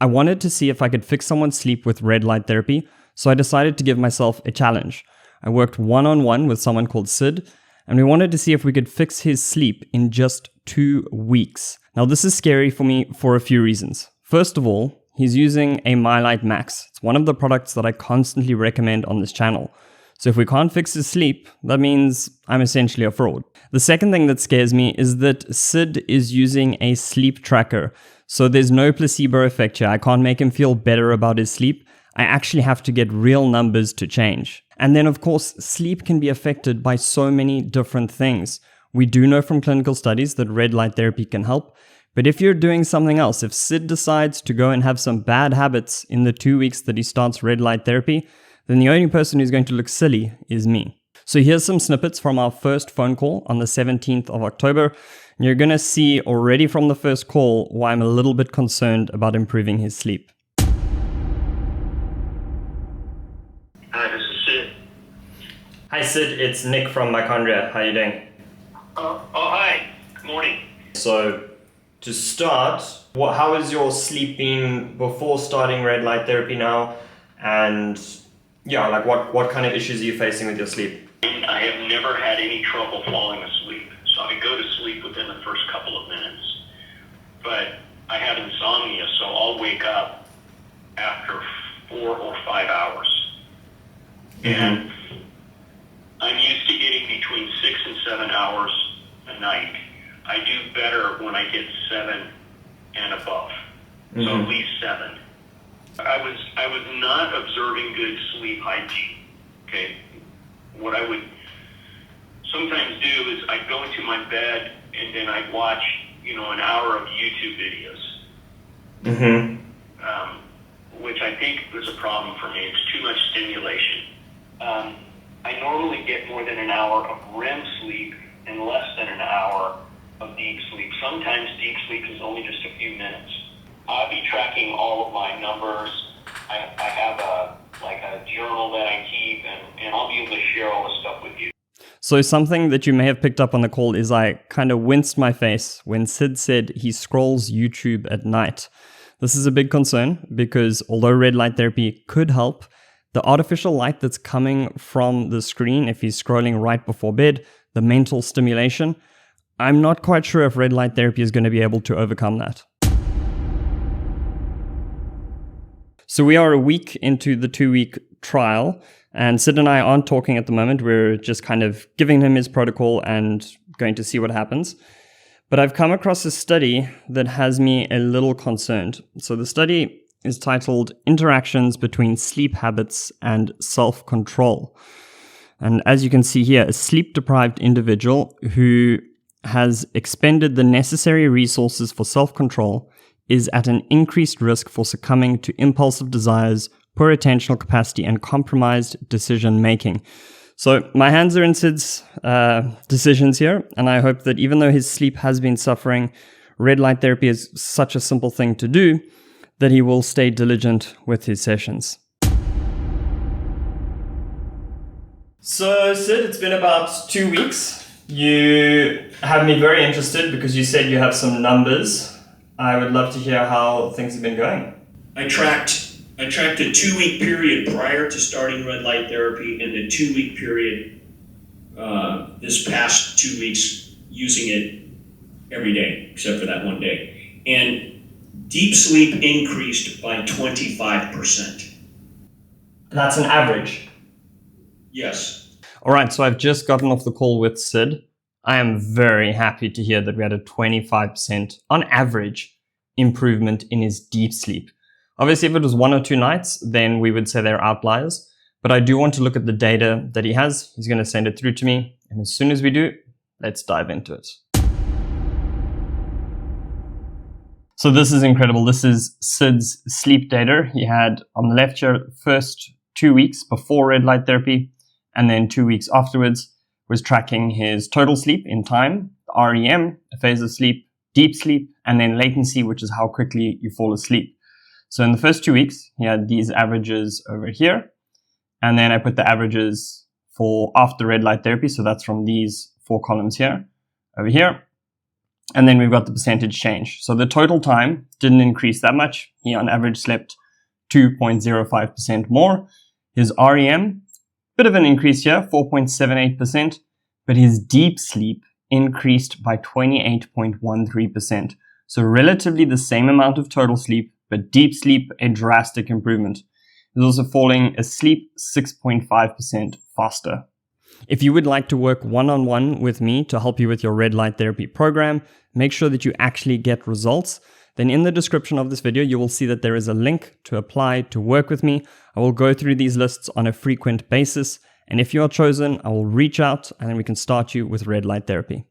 I wanted to see if I could fix someone's sleep with red light therapy, so I decided to give myself a challenge. I worked one-on-one with someone called Sid, and we wanted to see if we could fix his sleep in just 2 weeks. Now, this is scary for me for a few reasons. First of all, he's using a MyLight Max. It's one of the products that I constantly recommend on this channel. So if we can't fix his sleep, that means I'm essentially a fraud. The second thing that scares me is that Sid is using a sleep tracker. So there's no placebo effect here. I can't make him feel better about his sleep. I actually have to get real numbers to change. And then of course, sleep can be affected by so many different things. We do know from clinical studies that red light therapy can help. But if you're doing something else, if Sid decides to go and have some bad habits in the 2 weeks that he starts red light therapy, then the only person who's going to look silly is me. So here's some snippets from our first phone call on the 17th of October. And you're going to see already from the first call why I'm a little bit concerned about improving his sleep. Hi, this is Sid. Hi Sid, it's Nick from Mitochondria. How are you doing? Hi. Good morning. So to start, how is your sleep been before starting red light therapy now? And yeah, like what kind of issues are you facing with your sleep? I have never had any trouble falling asleep. So I go to sleep within the first couple of minutes. But I have insomnia, so I'll wake up after 4 or 5 hours. And I'm used to getting between 6 and 7 hours a night. I do better when I get 7 and above. So at least 7. I was not observing good sleep hygiene. Okay. What I would sometimes do is I'd go into my bed and then I'd watch, an hour of YouTube videos. Which I think is a problem for me. It's too much stimulation. I normally get more than an hour of REM sleep and less than an hour of deep sleep. Sometimes deep sleep is only just a few minutes. I'll be tracking all of my numbers. I have a journal that I keep, and I'll be able to share all this stuff with you. So something that you may have picked up on the call is I kind of winced my face when Sid said he scrolls YouTube at night. This is a big concern because although red light therapy could help, the artificial light that's coming from the screen, if he's scrolling right before bed, the mental stimulation, I'm not quite sure if red light therapy is going to be able to overcome that. So we are a week into the 2-week trial, and Sid and I aren't talking at the moment. We're just kind of giving him his protocol and going to see what happens. But I've come across a study that has me a little concerned. So the study is titled Interactions Between Sleep Habits and Self-Control. And as you can see here, a sleep-deprived individual who has expended the necessary resources for self-control is at an increased risk for succumbing to impulsive desires, poor attentional capacity, and compromised decision-making. So my hands are in Sid's decisions here, and I hope that even though his sleep has been suffering, red light therapy is such a simple thing to do, that he will stay diligent with his sessions. So Sid, it's been about 2 weeks. You have me very interested because you said you have some numbers. I would love to hear how things have been going. I tracked a 2-week period prior to starting red light therapy and a 2-week period this past 2 weeks using it every day, except for that one day. And deep sleep increased by 25%. That's an average. Yes. All right, so I've just gotten off the call with Sid. I am very happy to hear that we had a 25% on average improvement in his deep sleep. Obviously, if it was 1 or 2 nights, then we would say they're outliers. But I do want to look at the data that he has. He's going to send it through to me. And as soon as we do, let's dive into it. So this is incredible. This is Sid's sleep data. He had on the left here, first 2 weeks before red light therapy, and then 2 weeks afterwards, was tracking his total sleep in time, REM, phase of sleep, deep sleep, and then latency, which is how quickly you fall asleep. So in the first 2 weeks, he had these averages over here. And then I put the averages for after red light therapy. So that's from these 4 columns here, over here. And then we've got the percentage change. So the total time didn't increase that much. He on average slept 2.05% more. His REM, bit of an increase here, 4.78%, but his deep sleep increased by 28.13%. So relatively the same amount of total sleep, but deep sleep, a drastic improvement. He's also falling asleep 6.5% faster. If you would like to work one-on-one with me to help you with your red light therapy program, make sure that you actually get results, then in the description of this video, you will see that there is a link to apply to work with me. I will go through these lists on a frequent basis, and if you are chosen, I will reach out and then we can start you with red light therapy.